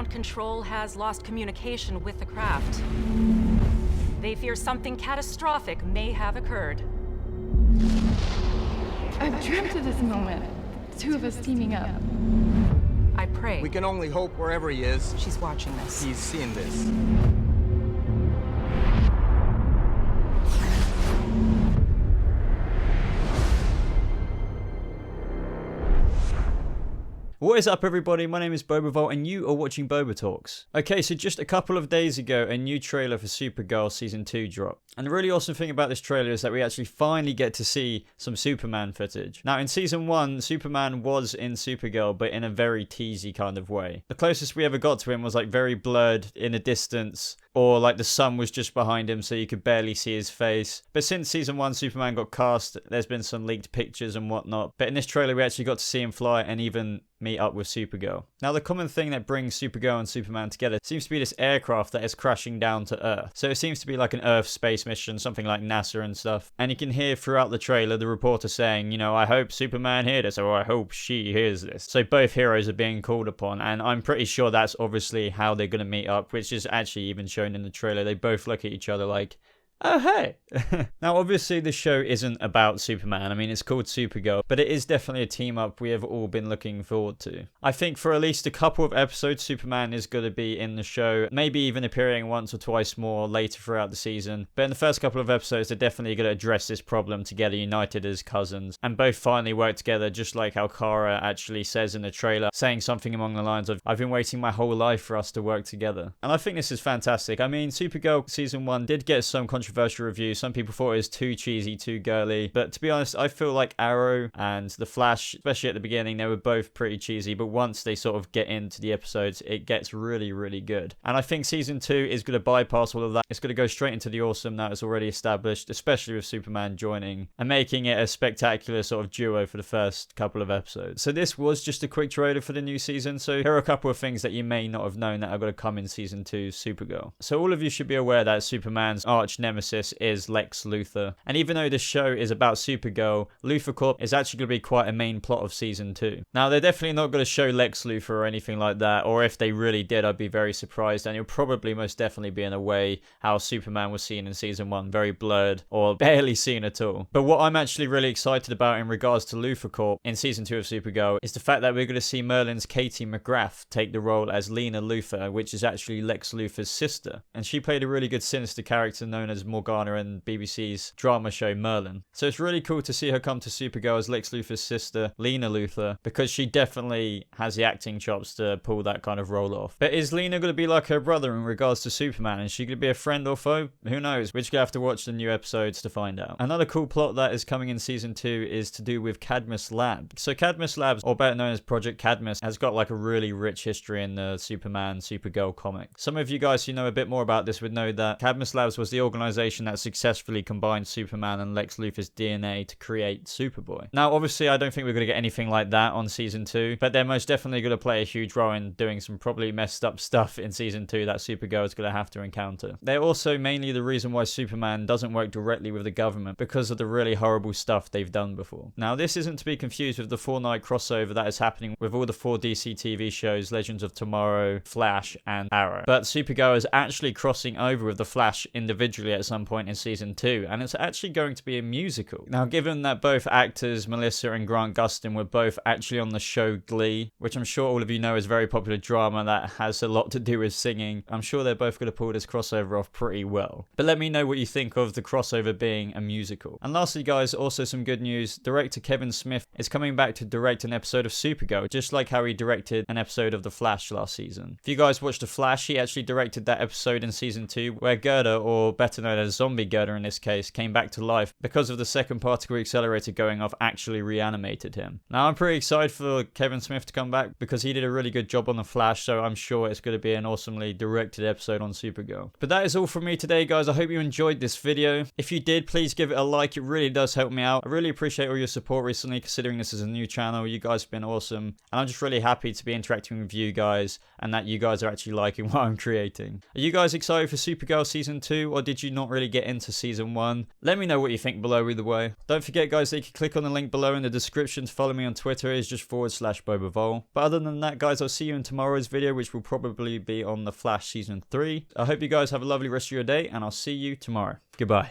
ground control has lost communication with the craft. They fear something catastrophic may have occurred. I've dreamt of this moment. The two of us teaming up. I pray. We can only hope wherever he is, She's watching this. he's seeing this. What is up, everybody? My name is BobaVault and you are watching BobaTalks. Okay, so just a couple of days ago, a new trailer for Supergirl Season 2 dropped. And the really awesome thing about this trailer is that we actually finally get to see some Superman footage. Now, in Season 1, Superman was in Supergirl, but in a very teasy kind of way. The closest we ever got to him was like very blurred in the distance, or like the sun was just behind him so you could barely see his face. But since Season 1 Superman got cast, there's been some leaked pictures and whatnot. But in this trailer we actually got to see him fly and even meet up with Supergirl. Now, the common thing that brings Supergirl and Superman together seems to be this aircraft that is crashing down to Earth. So it seems to be like an Earth space mission, something like NASA and stuff. And you can hear throughout the trailer the reporter saying, you know, I hope Superman hears this, or I hope she hears this. So both heroes are being called upon, and I'm pretty sure that's obviously how they're going to meet up, which is actually even shown in the trailer. They both look at each other like, oh, hey. Now, obviously, the show isn't about Superman. I mean, it's called Supergirl, but it is definitely a team up we have all been looking forward to. I think for at least a couple of episodes, Superman is going to be in the show, maybe even appearing once or twice more later throughout the season. But in the first couple of episodes, they're definitely going to address this problem together, united as cousins, and both finally work together, just like how Kara actually says in the trailer, saying something along the lines of, I've been waiting my whole life for us to work together. And I think this is fantastic. I mean, Supergirl Season 1 did get some controversial reviews. Some people thought it was too cheesy, too girly, but to be honest, I feel like Arrow and The Flash, especially at the beginning, they were both pretty cheesy, but once they sort of get into the episodes, it gets really, really good. And I think Season 2 is going to bypass all of that. It's going to go straight into the awesome that is already established, especially with Superman joining and making it a spectacular sort of duo for the first couple of episodes. So this was just a quick trailer for the new season, so here are a couple of things that you may not have known that are going to come in Season 2 Supergirl. So all of you should be aware that Superman's arch nemesis is Lex Luthor. And even though this show is about Supergirl, LuthorCorp is actually going to be quite a main plot of Season 2. Now, they're definitely not going to show Lex Luthor or anything like that, or if they really did, I'd be very surprised, and it'll probably most definitely be in a way how Superman was seen in Season 1, very blurred, or barely seen at all. But what I'm actually really excited about in regards to LuthorCorp in Season 2 of Supergirl is the fact that we're going to see Merlin's Katie McGrath take the role as Lena Luthor, which is actually Lex Luthor's sister. And she played a really good sinister character known as Morgana in BBC's drama show Merlin. So it's really cool to see her come to Supergirl as Lex Luthor's sister, Lena Luthor, because she definitely has the acting chops to pull that kind of role off. But is Lena going to be like her brother in regards to Superman? Is she going to be a friend or foe? Who knows? We're just going to have to watch the new episodes to find out. Another cool plot that is coming in Season 2 is to do with Cadmus Labs. So Cadmus Labs, or better known as Project Cadmus, has got like a really rich history in the Superman, Supergirl comic. Some of you guys who know a bit more about this would know that Cadmus Labs was the organization that successfully combined Superman and Lex Luthor's DNA to create Superboy. Now, obviously, I don't think we're going to get anything like that on Season 2, but they're most definitely going to play a huge role in doing some probably messed up stuff in Season 2 that Supergirl is going to have to encounter. They're also mainly the reason why Superman doesn't work directly with the government, because of the really horrible stuff they've done before. Now, this isn't to be confused with the 4-night crossover that is happening with all the 4 DC TV shows, Legends of Tomorrow, Flash, and Arrow. But Supergirl is actually crossing over with the Flash individually at some point in Season 2, and it's actually going to be a musical. Now, given that both actors, Melissa and Grant Gustin, were both actually on the show Glee, which I'm sure all of you know is a very popular drama that has a lot to do with singing, I'm sure they're both going to pull this crossover off pretty well. But let me know what you think of the crossover being a musical. And lastly, guys, also some good news. Director Kevin Smith is coming back to direct an episode of Supergirl, just like how he directed an episode of The Flash last season. If you guys watched The Flash, he actually directed that episode in Season 2 where Gerda, or better known as Zombie Gerda in this case, came back to life because of the second particle accelerator going off actually reanimated him. Now, I'm pretty excited for Kevin Smith to come back because he did a really good job on The Flash, so I'm sure it's going to be an awesomely directed episode on Supergirl. But that is all from me today, guys. I hope you enjoyed this video. If you did, please give it a like. It really does help me out. I really appreciate all your support recently, considering this is a new channel. You guys have been awesome, and I'm just really happy to be interacting with you guys and that you guys are actually liking what I'm creating. Are you guys excited for Supergirl Season 2, or did you not can't really get into season 1. Let me know what you think below either way. Don't forget guys that you can click on the link below in the description to follow me on Twitter. It's just /BobaVol. But other than that guys, I'll see you in tomorrow's video, which will probably be on The Flash season 3. I hope you guys have a lovely rest of your day, and I'll see you tomorrow. Goodbye.